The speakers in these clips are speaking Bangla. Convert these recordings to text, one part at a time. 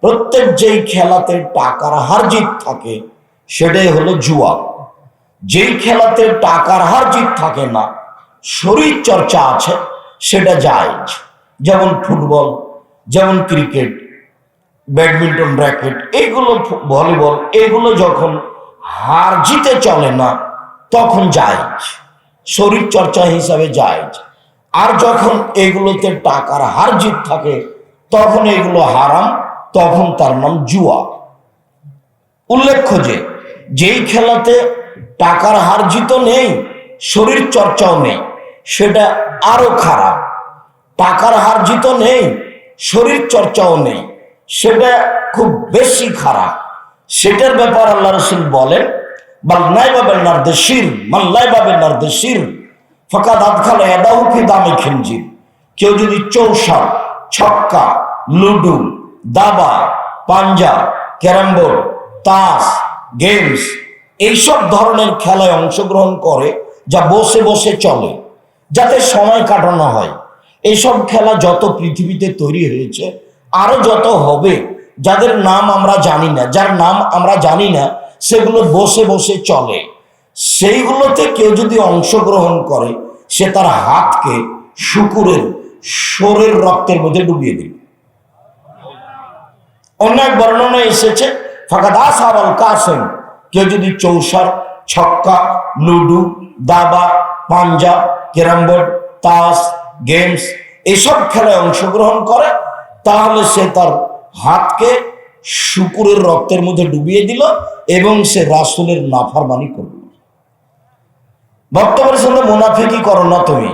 প্রত্যেক যেই খেলাতে টাকার হার জিত থাকে সেটাই হলো জুয়া। যেই খেলাতে টাকার হার জিত থাকে না, শরীর চর্চা আছে, সেটা জায়েজ। যেমন ফুটবল, যেমন ক্রিকেট, ব্যাডমিন্টন, র্যাকেট, এইগুলো, ভলিবল, এগুলো যখন হার জিতে চলে না তখন জায়েজ, শরীর চর্চা হিসাবে জায়েজ। আর যখন এগুলোতে টাকার হার জিত থাকে তখন এগুলো হারাম, তখন তার নাম জুয়া। উল্লেখ্য যে যেই খেলাতে টাকার হার জিত নেই, শরীর চর্চাও নেই, সেটা আরো খারাপ। টাকার হার জিত নেই, শরীর চর্চাও নেই, সেটা খুব বেশি খারাপ। সেটার ব্যাপার আল্লাহ রাসূল বলেন, কেউ যদি চৌসার, ছক্কা, লুডু, দাবা, পাঞ্জা, ক্যারাম বোর্ড, তাস, গেমস, এইসব ধরনের খেলায় অংশগ্রহণ করে যা বসে বসে চলে, যাতে সময় কাটানো হয়, এইসব খেলা যত পৃথিবীতে তৈরি হয়েছে, আরো যত হবে, যাদের নাম আমরা জানি না, যার নাম আমরা জানি না, সেগুলো বসে বসে চলে, সেইগুলোতে কেউ যদি অংশগ্রহণ করে, সে তার হাতকে শুকুরের শোরের রক্তের মধ্যে ডুবিয়ে দিবে। অনেক বর্ণনা এসেছে, ফাকাদ আসহাবাল কাসেম, কেউ যদি চৌসার, ছক্কা, লুডু, দাবা, পাঞ্জা, ক্যারাম বোর্ড, তাস, গেমস, এসব খেলায় অংশগ্রহণ করে, তাহলে সে তার হাতকে শুকুরের রক্তের মধ্যে ডুবিয়ে দিল এবং সে রাসূলের নাফরমানি করল। বক্তব্যের সঙ্গে মুনাফিকি করো না তুমি,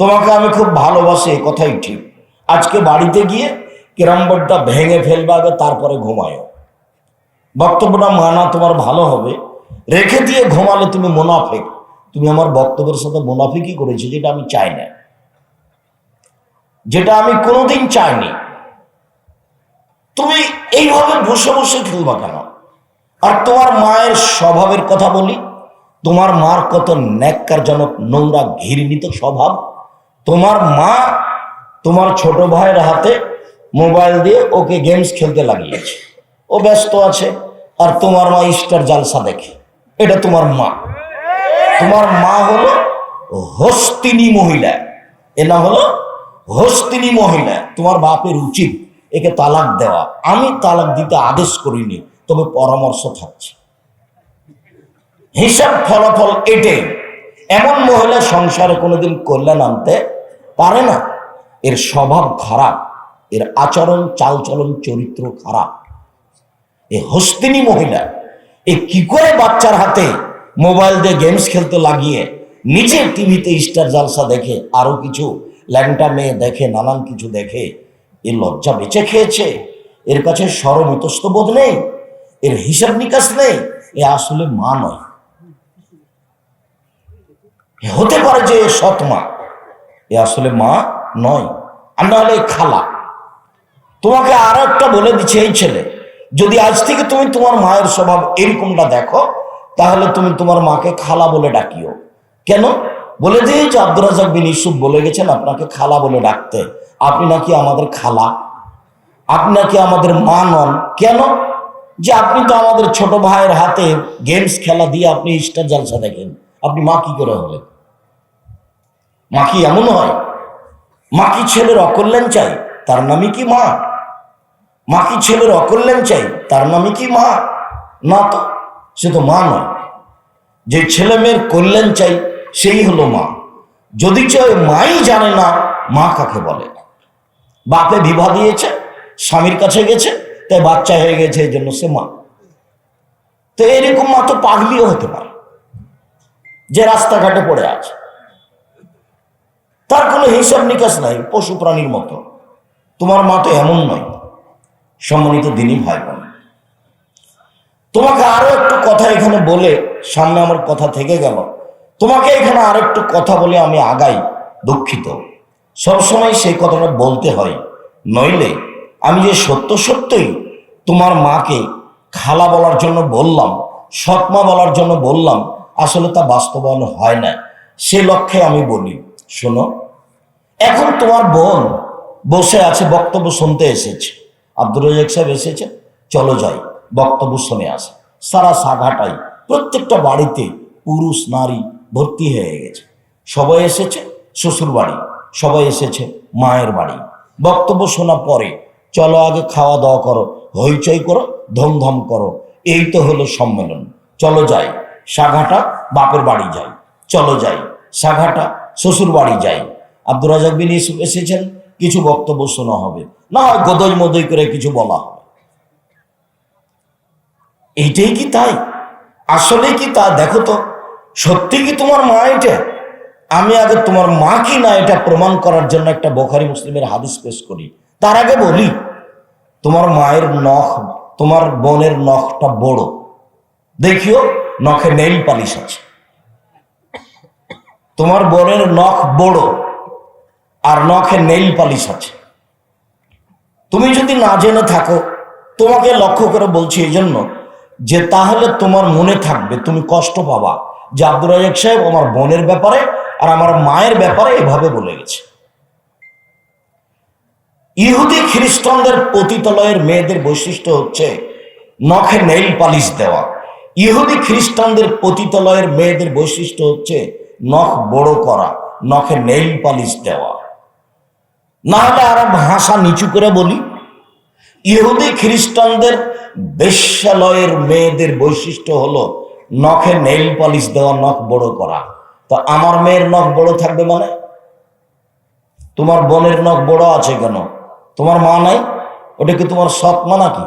তোমাকে আমি খুব ভালোবাসি, এ কথাই ঠিক। আজকে বাড়িতে গিয়ে ক্যারাম বোর্ডটা ভেঙে ফেলবে, আগে তারপরে ঘুমায়। বক্তব্যটা মানা তোমার ভালো হবে, রেখে দিয়ে ঘুমালে তুমি মুনাফিক। তুমি আমার বক্তব্যের সাথে মুনাফিকি করেছো, যেটা আমি চাই না, যেটা আমি কোনোদিন চাইনি। তুমি এইভাবে বসে বসে খেলবা কেন? আর তোমার মায়ের স্বভাবের কথা বলি, তোমার মার কত ন্যাক্কারজনক, নোংরা, ঘৃণিত স্বভাব। তোমার মা তোমার ছোট ভাইয়ের হাতে মোবাইল দিয়ে ওকে গেমস খেলতে লাগিয়েছে, ও ব্যস্ত আছে, আর তোমার মা স্টার জালসা দেখে। এটা তোমার মা। তোমার মা হলো হস্তিনী মহিলা, এ না হলো হস্তিনী মহিলা। তোমার বাপের উচিত একে তালাক দেওয়া। আমি তালাক দিতে আদেশ করিনি, তবে পরামর্শ থাকছে। হিসাব ফলাফল এটাই। এমন মহিলা সংসারে কোনোদিন কল্যাণ আনতে পারে না। এর স্বভাব খারাপ, এর আচরণ, চালচলন, চরিত্র খারাপ। এ হস্তিনী মহিলা এ কি করে বাচ্চার হাতে মোবাইল দিয়ে গেমস খেলতে লাগিয়ে নিজে টিভিতে স্টার জালসা দেখে, আরো কিছু ল্যাংটা মেয়ে দেখে, নানান কিছু দেখে। এর লজ্জা বেঁচে খেয়েছে, এর কাছে সরম ইতস্তবোধ নেই, এর হিসাব নিকাশ নেই। এ আসলে মা নয়। হতে পারে যে সৎ মা, এ আসলে মা নয়, আর না হলে খালা। তোমাকে আর একটা বলে দিচ্ছে, এই ছেলে, যদি আজ থেকে তুমি তোমার মায়ের স্বভাব এরকমটা দেখো, তাহলে তুমি তোমার মাকে খালা বলে ডাকিও। কেন? বলে দিয়ে যে আব্দুর রাজ্জাক বিন ইউসুফ বলে গেছেন আপনাকে খালা বলে ডাকতে। আপনি নাকি আমাদের খালা, আপনি নাকি আমাদের মা নন। কেন? যে আপনি তো আমাদের ছোট ভাইয়ের হাতে গেমস খেলা দিয়ে আপনি স্টার জালসা দেখেন, আপনি মা কি করে হলেন? মা কি এমন হয়? মা কি ছেলের অকল্যাণ চাই? তার নামই কি মা? মা কি ছেলের অকল্যাণ চাই? তার নামই কি মা? না তো, সে তো মা নয়। যে ছেলে মেয়ের কল্যাণ চাই সেই হলো মা। যদি কেউ মাই জানে না মা কাকে বলে। বাপে বিবাহ দিয়েছে, স্বামীর কাছে গেছে, তাই বাচ্চা হয়ে গেছে, এই জন্য সে মা। তো এরকম মা তো পাগলিও হতে পারে, যে রাস্তাঘাটে পড়ে আছে, তার কোনো হিসাব নিকাশ নাই, পশু প্রাণীর মতো। তোমার মা তো এমন নয়। সম্মানিত দিনী ভাই বোন, তোমাকে আরো একটু কথা এখানে বলে, সামনে আমার কথা থেকে গেল, তোমাকে এখানে আর একটু কথা বলে আমি আগাই। দুঃখিত, সবসময় সেই কথাটা বলতে হয়, নইলে আমি যে সত্য সত্যই তোমার মাকে খালা বলার জন্য বললাম, সৎমা বলার জন্য বললাম, আসলে তা বাস্তবায়ন হয় না। সে লক্ষ্যে আমি বলি, শোনো, এখন তোমার বোন বসে আছে, বক্তব্য শুনতে এসেছে, আব্দুর রাজ্জাক সাহেব এসেছে, চলো যাই, বক্তব্য শুনে আসে। সারা সাঘাটাই প্রত্যেকটা বাড়িতে পুরুষ নারী ভর্তি হয়ে গেছে। সবাই এসেছে শ্বশুর বাড়ি, সবাই এসেছে মায়ের বাড়ি। বক্তব্য শোনার পরে চলো আগে খাওয়া দাওয়া করো, হইচই করো, ধমধম করো, এই তো হলো সম্মেলন। চলো যাই, সাঘাটা বাপের বাড়ি যাই, চলো যাই, সাঘাটা শ্বশুর বাড়ি যাই। আব্দুর রাজ্জাক বিন ইউসুফ এসেছেন, কিছু বক্তব্য শোনা হবে, না হয় গদই মদই করে কিছু বলা হবে। এইটাই কি তাই? আসলে কি তা দেখো তো, সত্যি কি তোমার মা এটা? আমি আগে তোমার মা কি না এটা প্রমাণ করার জন্য একটা বুখারী মুসলিমের হাদিস পেশ করি। তার আগে বলি, তোমার মায়ের নখ, তোমার বোনের নখটা বড়, দেখিও নখে নেইল পালিশ আছে। তোমার বোনের নখ বড় আর নখে নেইল পালিশ আছে। তুমি যদি না জেনে থাকো, তোমাকে লক্ষ্য করে বলছি এই জন্য যে তাহলে তোমার মনে থাকবে, তুমি কষ্ট পাবা যে আব্দুর রাজ্জাক সাহেব আমার বোনের ব্যাপারে আর আমার মায়ের ব্যাপারে এভাবে বলে গেছে। ইহুদি খ্রিস্টানদের পতিতালয়ের মেয়েদের বৈশিষ্ট্য হচ্ছে নখে নেইল পালিশ দেওয়া। ইহুদি খ্রিস্টানদের পতিতালয়ের মেয়েদের বৈশিষ্ট্য হচ্ছে নখ বড় করা, নখে নেইল পালিশ দেওয়া। না হলে আরো ভাষা নিচু করে বলি, ইহুদি খ্রিস্টানদের বেশ্যালয়ের মেয়েদের বৈশিষ্ট্য হলো নখে নেইল পালিশ দেওয়া, নখ বড় করা। তো আমার মেয়ের নখ বড় থাকবে মানে? তোমার বোনের নখ বড় আছে কেন? তোমার মা নাই? ওটা কি তোমার সৎ মা নাকি?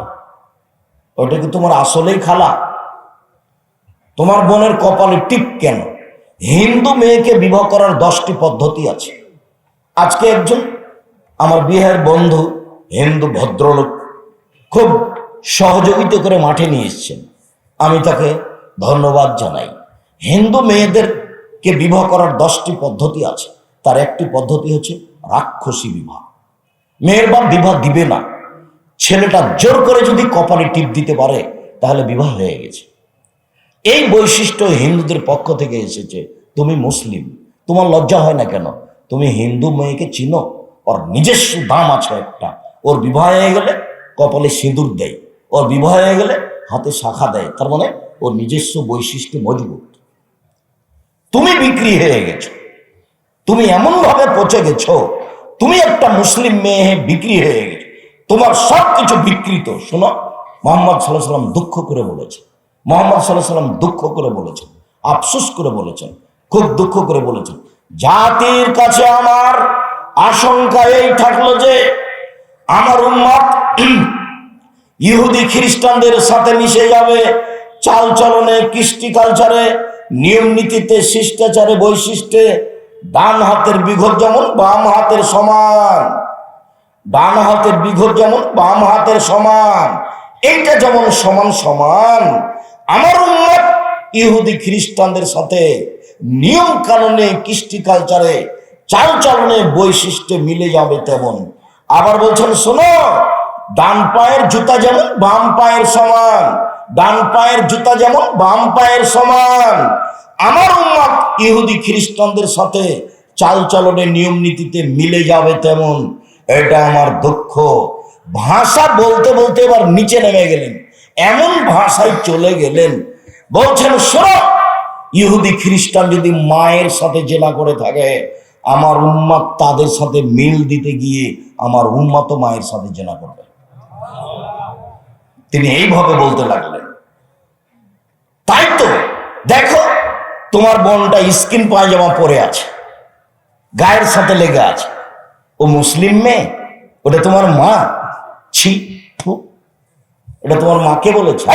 ওটা কি তোমার আসলেই খালা? তোমার বোনের কপালে টিপ কেন? হিন্দু মেয়েকে বিবাহ করার 10টি পদ্ধতি আছে। আজকে একজন আমার বিয়ের বন্ধু, হিন্দু ভদ্রলোক, খুব সহযোগিতা করে মাঠে নিয়ে এসছেন, আমি তাকে ধন্যবাদ জানাই। হিন্দু মেয়েদেরকে বিবাহ করার 10টি পদ্ধতি আছে। তার একটি পদ্ধতি হচ্ছে রাক্ষসী বিবাহ। মেয়ের বাপ বিবাহ দিবে না, ছেলেটা জোর করে যদি কপালে টিপ দিতে পারে তাহলে বিবাহ হয়ে গেছে। এই বৈশিষ্ট্য হিন্দুদের পক্ষ থেকে এসেছে। তুমি মুসলিম, তোমার লজ্জা হয় না কেন? তুমি হিন্দু মেয়েকে চিনো, ওর নিজস্ব দাম আছে একটা। ওর বিবাহ হয়ে গেলে কপালে সিঁদুর দেয়, ওর বিবাহ হয়ে গেলে হাতে শাখা দেয়, তার মানে ওর নিজস্ব বৈশিষ্ট্য মজবুত। তুমি বিক্রি হয়ে গেছো, তুমি এমন ভাবে পচে গেছো, তুমি একটা মুসলিম মেয়ে বিক্রি হয়ে গেছো, তোমার সব কিছু বিকৃত। শোনো, মোহাম্মদ সাল্লাল্লাহু আলাইহি ওয়াসাল্লাম দুঃখ করে বলেছে, মোহাম্মদ সাল্লাল্লাহু আলাইহি ওয়াসাল্লাম দুঃখ করে বলেছেন, আফসোস করে বলেছেন, খুব দুঃখ করে বলেছেন, জাতির কাছে আমার আশঙ্কা এই থাকলো যে আমার উম্মত ইহুদি খ্রিস্টানদের সাথে মিশে যাবে, চাল চলনে, কৃষ্টি কালচারে, নিয়ম নীতিতে, শিষ্টাচারে, বৈশিষ্ট্যে। ডান হাতের বিঘত যেমন বাম হাতের সমান, ডান হাতের বিঘত যেমন বাম হাতের সমান, এইটা যেমন সমান সমান, আমার উম্মত ইহুদি খ্রিস্টানদের সাথে নিয়ম কানুনে, কৃষ্টি কালচারে, চাল চলনে, বৈশিষ্ট্যে মিলে যাবে তেমন। আবার বলছেন, শোনো, ডান পায়ের জুতা যেমন বাম পায়ের সমান, ডান পায়ের জুতা যেমন বাম পায়ের সমান, আমার উম্মত ইহুদি খ্রিস্টানদের সাথে চাল চলনে, নিয়ম নীতিতে মিলে যাবে তেমন। এটা আমার দুঃখ। ভাষা বলতে বলতে এবার নিচে নেমে গেলেন, এমন ভাষায় চলে গেলেন, বলছেন, শোনো, ইহুদি খ্রিস্টান যদি মায়ের সাথে জেনা করে থাকে, আমার উম্মত তাদের সাথে মিল দিতে গিয়ে আমার উম্মত মায়ের সাথে জেনা করবে। তিনি এইভাবে বলতে লাগলেন। তাই তো দেখো, তোমার বোনটা স্কিন পায়জামা পরে আছে, গায়ের সাথে লেগে আছে, ও মুসলিম মেয়ে, ওটা তোমার মা? ছি, ওটা তোমার মাকে বলেছে?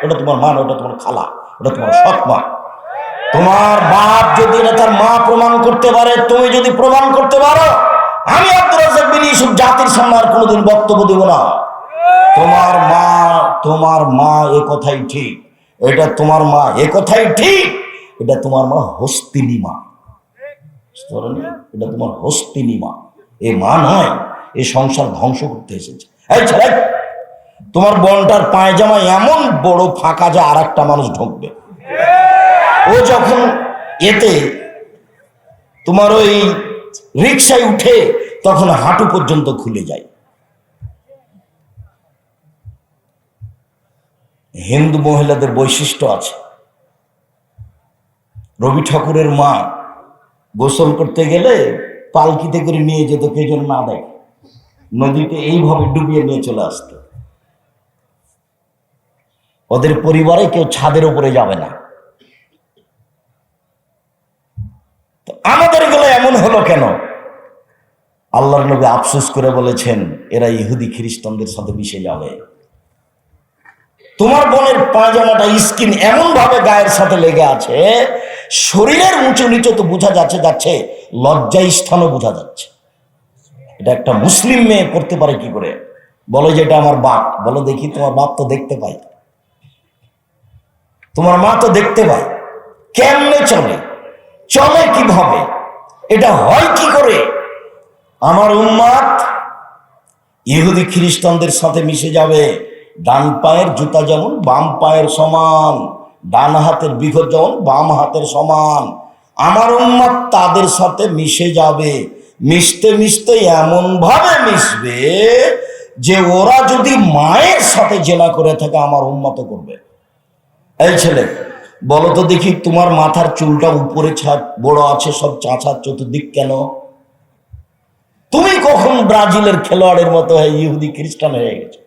ওটা তোমার মা, ওটা তোমার খালা, ওটা তোমার সৎ মা। তোমার বাপ যদি না তার মা প্রমাণ করতে পারে, তুমি যদি প্রমাণ করতে পারো, আমি আব্দুর রাজ্জাক বিন ইউসুফ জাতির সামনে আর কোনোদিন বক্তব্য দেব না। তোমার মা এ কথাই ঠিক, এটা তোমার মা এ কথাই ঠিক, এটা তোমার মা হস্তিনী মা, এটা তোমার হস্তিনী মা, এ মা নয়। এই সংসার ধ্বংস করতে এসেছে। এই ছেলে, তোমার বোনটার পায়জামা এমন বড় ফাঁকা যে আর একটা মানুষ ঢুকবে। ও যখন এতে তোমার ওই রিক্সায় উঠে তখন হাঁটু পর্যন্ত খুলে যায়। হিন্দু মহিলাদের বৈশিষ্ট্য আছে। রবি ঠাকুরের মা গোসল করতে গেলে পালকিতে করে নিয়ে যেত, কে যেন না দেখে, নদীতে এইভাবে ডুবিয়ে নিয়ে চলে আসত। ওদের পরিবারে কেউ ছাদের উপরে যাবে না। আমাদের গুলো এমন হলো কেন? আল্লাহর নবী আফসোস করে বলেছেন, এরা ইহুদি খ্রিস্টানদের সাথে মিশে যাবে। তোমার বোনের পায়জামাটা স্কিন এমন ভাবে গায়ের সাথে লেগে আছে, শরীরের উঁচু নিচু তো বোঝা যাচ্ছে, লজ্জা স্থানও বোঝা যাচ্ছে। এটা একটা মুসলিম মেয়ে করতে পারে কি করে? বলো যে এটা আমার বাপ। বলো দেখি, তোমার বাপ তো দেখতে পাই, তোমার মা তো দেখতে পায়। কেমনে চলে, চলে কিভাবে, এটা হয় কি করে? আমার উম্মাত ইহুদি খ্রিস্টানদের সাথে মিশে যাবে। ডান পায়ের জুতা যেমন বাম পায়ের সমান, ডান হাতের বিঘত যেমন বাম হাতের সমান, আমার উম্মাত তাদের সাথে মিশে যাবে। মিশতে মিশতে এমন ভাবে মিশবে যে ওরা যদি মায়ের সাথে জেনা করে থাকে, আমার উম্মাত করবে। এই ছেলে, বলো তো দেখি, তোমার মাথার চুলটা উপরে বড় আছে, সব চাঁচার চতুর্দিক কেন? তুমি কখন ব্রাজিলের খেলোয়াড়ের মতো হয়ে ইহুদি খ্রিস্টান হয়ে গেছে?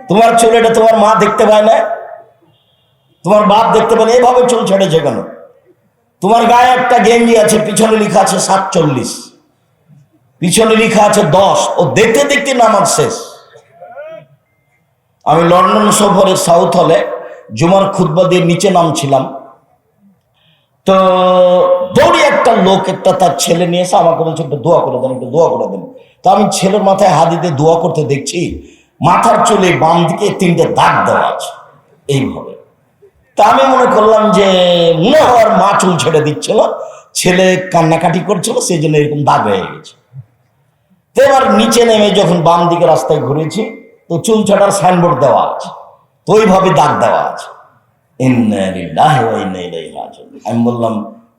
তোমার চুলটা তোমার মা দেখতে পায় না, তোমার বাপ দেখতে পায় না, এভাবে চুল ছেড়েছে কেন? তোমার গায়ে একটা গেঞ্জি আছে, পিছনে লেখা আছে 47, পিছনে লেখা আছে 10, ও দেখতে দেখতে নামাজ শেষ। আমি লন্ডন সফরে সাউথ হলে জুমার খুতবা দিয়ে নিচে নামছিলাম, তো দৌড়ি একটা লোক একটা তার ছেলে নিয়ে এসে আমাকে বলছে, একটু দোয়া করে দেন, একটু দোয়া করে দেন। তো আমি ছেলের মাথায় হাত দিতে দোয়া করতে দেখছি, মাথার চুলে বাম দিকে 3টে দাগ দেওয়া আছে এইভাবে। তা আমি মনে করলাম যে মনে হওয়ার মা চুল ছেড়ে দিচ্ছিল, ছেলে কান্নাকাটি করছিল, সেই জন্য এরকম দাগ হয়ে গেছে। তো এবার নিচে নেমে যখন বাম দিকে রাস্তায় ঘুরেছি, তো চুল ছাড়ার সাইনবোর্ড দেওয়া আছে, তো ওইভাবে দাগ দেওয়া আছে। আমি বললাম,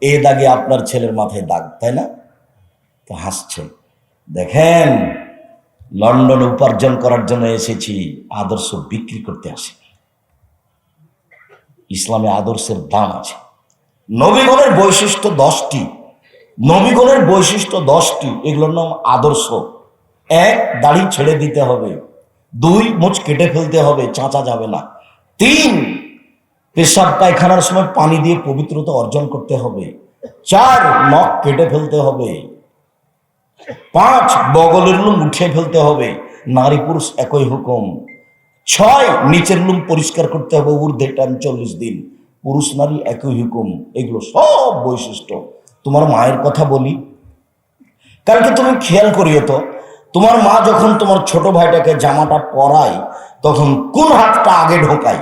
এ দাগে আপনার ছেলের মাথায় দাগ, তাই না? তো হাসছেন। দেখেন, লন্ডন উপার্জন করার জন্য এসেছি, আদর্শ বিক্রি করতে আসি। ইসলামে আদর্শের দাম আছে। নবীগণের বৈশিষ্ট্য 10টি, নবীগণের বৈশিষ্ট্য 10টি, এগুলোর নাম আদর্শ। 1, দাড়ি ছেড়ে দিতে হবে। 2, মুছ কেটে ফেলতে হবে, চাঁচা যাবে না। 3, পেশাব পায়খানার সময় পানি দিয়ে পবিত্রতা অর্জন করতে হবে। 4, নখ কেটে ফেলতে হবে। 5, বগলের লুম উঠে ফেলতে হবে, নারী পুরুষ একই হুকুম। 6, নিচের লুম পরিষ্কার করতে হবে ঊর্ধ্বে টান 40 দিন, পুরুষ নারী একই হুকুম। এগুলো সব বৈশিষ্ট্য। তোমার মায়ের কথা বলি, কালকে তুমি খেয়াল করিও তো, তোমার মা যখন তোমার ছোট ভাইটাকে জামাটা পরায়, তখন কোন হাতটা আগে ঢোকায়?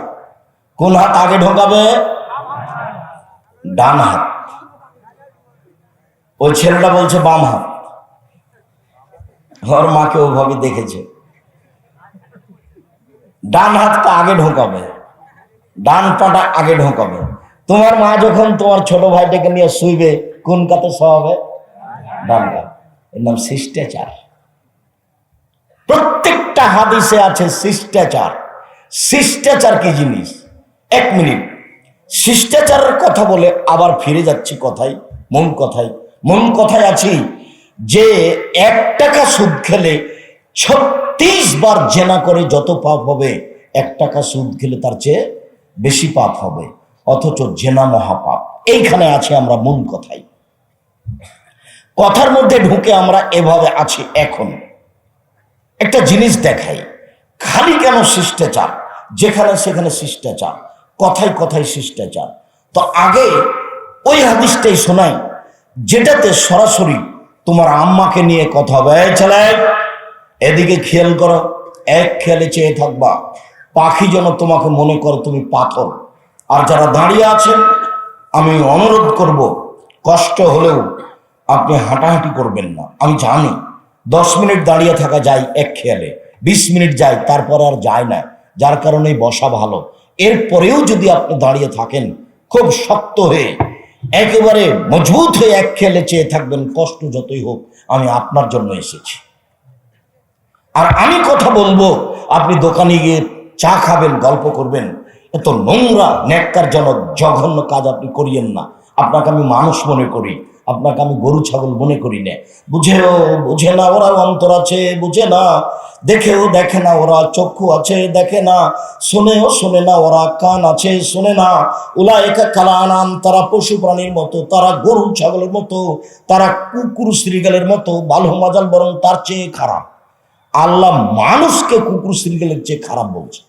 কোন হাত আগে ঢোকাবে? ডান হাত। ওই ছেলেটা বলছে বাম হাত। ওর মাকে ওভাবে দেখেছে, ডান হাতটা আগে ঢোকাবে, ডান পাটা আগে ঢোকাবে। তোমার মা যখন তোমার ছোট ভাইটাকে নিয়ে শুইবে, কোন কাতে শোয়াবে? ডান কাত। এর নাম শিষ্টাচার। প্রত্যেকটা হাদিসে আছে শিষ্টাচার। শিষ্টাচার কি জিনিস? 1 মিনিট, শিষ্টাচারের কথা বলে আবার ফিরে যাচ্ছি কথায়, মূল কথায় আছি যে 1 টাকা সুদ খেলে 36 বার জেনা করে যত পাপ হবে, 1 টাকা সুদ খেলে তার চেয়ে বেশি পাপ হবে, অথচ জেনা মহাপাপ। এইখানে আছে আমরা মূল কথার মধ্যে ঢুকে আমরা এভাবে আছি। এখন একটা জিনিস দেখাই, খালি কেন শিষ্টাচার? যেখানে সেখানে শিষ্টাচার, কথায় শিষ্টাচার। তো আগে ওই হাদিসটাই শোনাই, যেটাতে সরাসরি তোমার আম্মাকে নিয়ে কথা হবে। ছেলে, এদিকে খেয়াল করো, এক খেয়ালে চেয়ে থাকবা, পাখি যেন তোমাকে মনে করো তুমি পাথর। আর যারা দাঁড়িয়ে আছেন, আমি অনুরোধ করব, কষ্ট হলেও আপনি হাঁটাহাঁটি করবেন না। আমি জানি 10 মিনিট দাঁড়িয়ে থাকা যায় এক খেয়ালে, 20 মিনিট যায়, তারপর আর যায় না, যার কারণে বসা ভালো। এরপরেও যদি আপনি দাঁড়িয়ে থাকেন খুব শক্ত হয়ে, একেবারে মজবুত হয়ে এক খেয়ালে চেয়ে থাকবেন, কষ্ট যতই হোক, আমি আপনার জন্য এসেছি। আর আমি কথা বলবো, আপনি দোকানে গিয়ে চা খাবেন, গল্প করবেন, এত নোংরা ন্যাক্কারজনক জঘন্য কাজ আপনি করিয়েন না। আপনাকে আমি মানুষ মনে করি, আপনাকে আমি গরু ছাগল মনে করি না। বুঝে না ওরা, অন্তর আছে বুঝে না, দেখেও দেখে না ওরা, চক্ষু আছে দেখে না, শোনেও শোনে না ওরা, কান আছে শোনে না। উলাইকা কাল আনআম, তারা পশু প্রাণীর মতো, তারা গরু ছাগলের মতো, তারা কুকুর শ্রীগালের মতো, বালহু মাজাল, বরং তার চেয়ে খারাপ। আল্লাহ মানুষকে কুকুর শ্রীগালের চেয়ে খারাপ বলছে।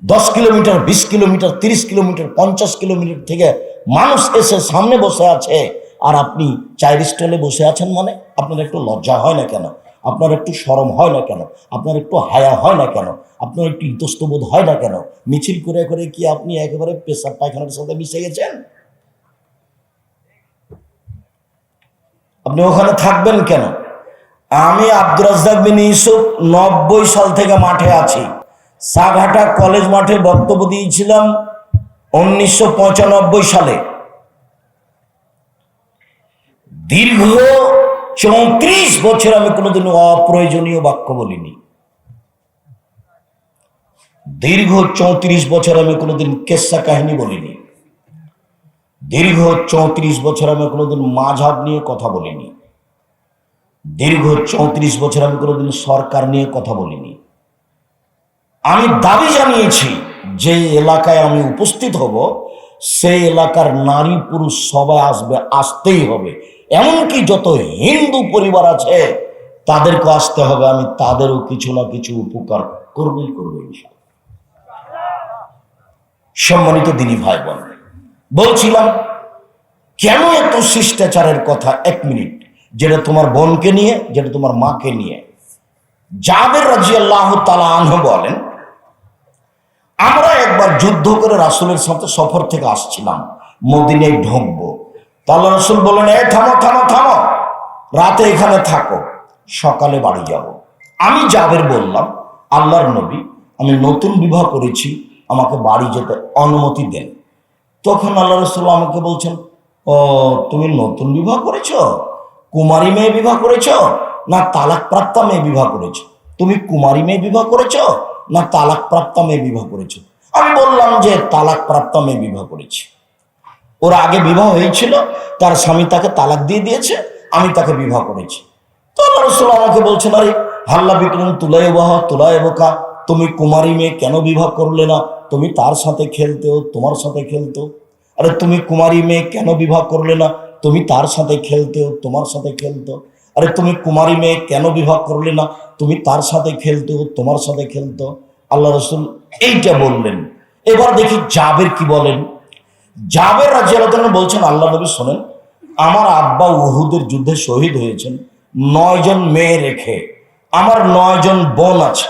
10 কিলোমিটার, 20 কিলোমিটার, 30 কিলোমিটার, 50 কিলোমিটার থেকে মানুষ এসে সামনে বসে আছে, আর আপনি 4 স্টলে বসে আছেন। মানে আপনার একটু লজ্জা হয় না কেন? আপনার একটু শরম হয় না কেন? আপনার একটু হায়া হয় না কেন? আপনার একটু ইতস্তবোধ হয় না কেন? মিছিল করে করে কি আপনি একেবারে পেশাব পায়খানার সাথে মিশে গেছেন? আপনি ওখানে থাকবেন কেন? আমি আব্দুর রাজ্জাক বিন ইউসুফ 90 সাল থেকে মাঠে আছি। সাঘাটা কলেজ মাঠে বক্তব্য দিয়েছিলাম 1995 সালে। দীর্ঘ 34 বছর আমি কোনোদিন অপ্রয়োজনীয় বাক্য বলিনি। দীর্ঘ 34 বছর আমি কোনোদিন কেসা কাহিনী বলিনি। দীর্ঘ 34 বছর আমি কোনোদিন মাঝহাব নিয়ে কথা বলিনি। দীর্ঘ 34 বছর আমি কোনোদিন সরকার নিয়ে কথা বলিনি। আমি দাবি জানিয়েছি যে এলাকায় আমি উপস্থিত হব, সেই এলাকার নারী পুরুষ সবাই আসবে, আসতেই হবে। এমনকি যত হিন্দু পরিবার আছে তাদেরকে আসতে হবে। আমি তাদেরও কিছু না কিছু উপকার করবই করবো ইনশাআল্লাহ। সম্মানিত দিনী ভাই বোন, বলছিলাম কেন এত শিষ্টাচারের কথা? 1 মিনিট। যেটা তোমার বোনকে নিয়ে, যেটা তোমার মাকে নিয়ে। জাবের রাদিয়াল্লাহু তাআলা আনহু বলেন, আমরা একবার যুদ্ধ করে রাসূলের সাথে সফর থেকে আসছিলাম, মদিনায় ঢুকবো। তাহলে রাসূল বললেন, এই থামো থামো থামো, রাতে এখানে থাকো, সকালে বাড়ি যাব। আমি জাবের বললাম, আল্লাহর নবী, আমি নতুন বিবাহ করেছি, আমাকে বাড়ি যেতে অনুমতি দেন। তখন আল্লাহ রাসূল আমাকে বলছেন, ও তুমি নতুন বিবাহ করেছ? কুমারী মেয়ে বিবাহ করেছ না তালাক প্রাপ্তা মেয়ে বিবাহ করেছ? তুমি কুমারী মেয়ে বিবাহ করেছ না তালাক প্রাপ্তা মেয়ে বিবাহ করেছ? আমি বললাম যে তালাক প্রাপ্তা মেয়ে বিবাহ করেছি। ওর আগে বিবাহ হয়েছিল, তার স্বামী তাকে তালাক দিয়ে দিয়েছে, আমি তাকে বিবাহ করেছি। তো আল্লাহ রাসূল আমাকে বলছেন, আরে হাল্লা বিক্রম তুলায় বোকা, তুমি কুমারী মেয়ে কেন বিবাহ করলে না? তুমি তার সাথে খেলতেও, তোমার সাথে খেলতো। আরে তুমি কুমারী মেয়ে কেন বিবাহ করলে না? তুমি তার সাথে খেলতেও, তোমার সাথে খেলতো। আরে তুমি কুমারী মেয়ে কেন বিবাহ করলে না? তুমি তার সাথে খেলতেও, তোমার সাথে খেলতো। আল্লাহ রাসূল এইটা বললেন। এবার দেখি জাবের কি বলেন। জাবের রাদিয়াল্লাহু তাআলা বলছেন, আল্লাহ নবী শোনেন, আমার আব্বা উহুদের যুদ্ধে শহীদ হয়েছেন 9 জন মেয়ে রেখে। আমার 9 জন বোন আছে।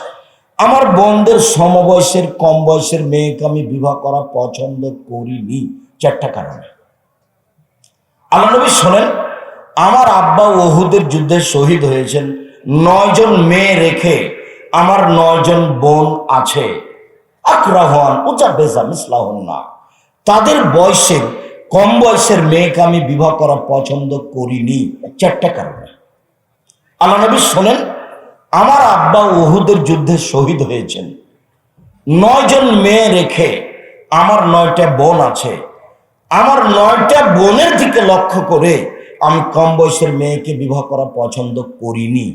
আমার বোনদের সমবয়সের, কম বয়সের মেয়েকে আমি বিবাহ করা পছন্দ করিনি 4টা কারণে। আল্লাহ নবী শোনেন, আমার আব্বা উহুদের যুদ্ধে শহীদ হয়েছেন 9 জন মেয়ে রেখে। আমার 9 জন বোন আছে। আকরাহান উজাবেজা মিসলাহুন্না, তাদের বয়সের, কম বয়সের মেয়েকে আমি বিবাহ করা পছন্দ করিনি 4টা কারণে। আল্লাহ নবী শোনেন, আমার আব্বা উহুদের যুদ্ধে শহীদ হয়েছেন 9 জন মেয়ে রেখে। আমার 9টা বোন আছে। আমার 9টা বোনের দিকে লক্ষ্য করে আমি কম বয়সের মেয়েকে বিবাহ করা পছন্দ করিনি।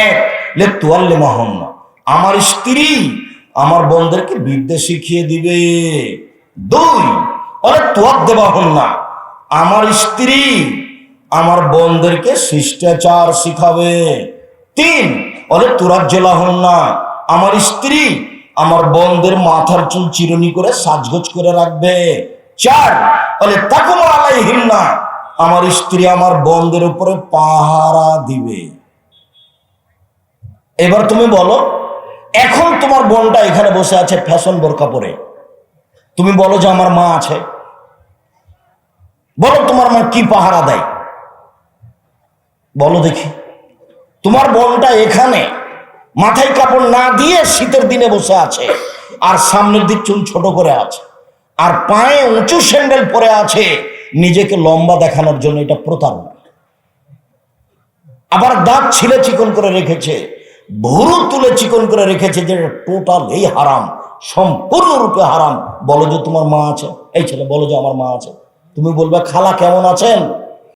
1 লে তুয়াল্লে মাহন্না, আমার স্ত্রী আমার বোনদেরকে বিদ্যা শিখিয়ে দিবে। 2 অরে তোয়াক দেবা হন না, আমার স্ত্রী আমার বোনদেরকে শিষ্টাচার শিখাবে। 3 অরে তুরাজ্জলা হন না, আমার স্ত্রী আমার বোনদের মাথার চুল চিরুনি করে সাজগোজ করে রাখবে। 4 অরে তাকুম আলাইহিন না, আমার স্ত্রী আমার বোনদের উপরে পাহারা দিবে। এবার তুমি বলো, এখন তোমার বোনটা এখানে বসে আছে ফ্যাশন বোরকা পরে, তুমি বলো যে আমার মা আছে, বলো তোমার মা কি পাহারা দেয়? বলো দেখি। তোমার বোনটা এখানে মাথায় কাপড় না দিয়ে শীতের দিনে বসে আছে, আর সামনের দিক চুল ছোট করে আছে, আর পায়ে উঁচু স্যান্ডেল পরে আছে নিজেকে লম্বা দেখানোর জন্য। এটা প্রতারণা। আবার দাঁত ছিলে চিকন করে রেখেছে, ভুরু তুলে চিকন করে রেখেছে, যে টোটাল এই হারাম। সম্পূর্ণরূপে হারাম। বলো যে তোমার মা আছে, এই ছেলে বলো যে আমার মা আছে। তুমি বলবে খালা কেমন আছেন,